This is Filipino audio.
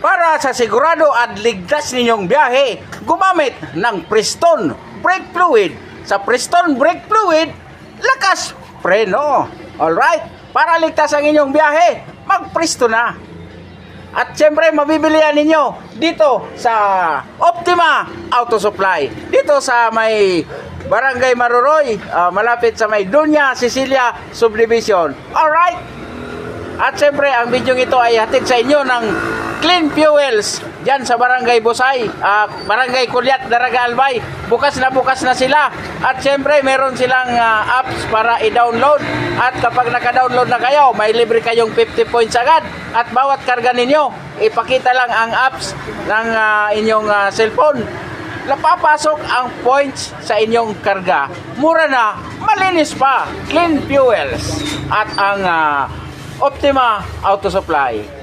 Para sa sigurado at ligtas ninyong biyahe, gumamit ng Prestone Brake Fluid. Sa Prestone Brake Fluid, lakas preno. Alright? Para ligtas ang inyong biyahe, mag-Presto na. At syempre, mabibilihan ninyo dito sa Optima Auto Supply. Dito sa may Barangay Maruroy, malapit sa may Dunya Cecilia Subdivision. Alright? At syempre, ang video ito ay hatid sa inyo ng Clean Fuels dyan sa Barangay Busay, Barangay Kulyat, Daraga Albay. Bukas na sila. At syempre, meron silang apps para i-download. At kapag naka-download na kayo, may libre kayong 50 points agad. At bawat karga ninyo, ipakita lang ang apps ng inyong cellphone. Napapasok ang points sa inyong karga. Mura na, malinis pa. Clean Fuels at ang Optima Auto Supply.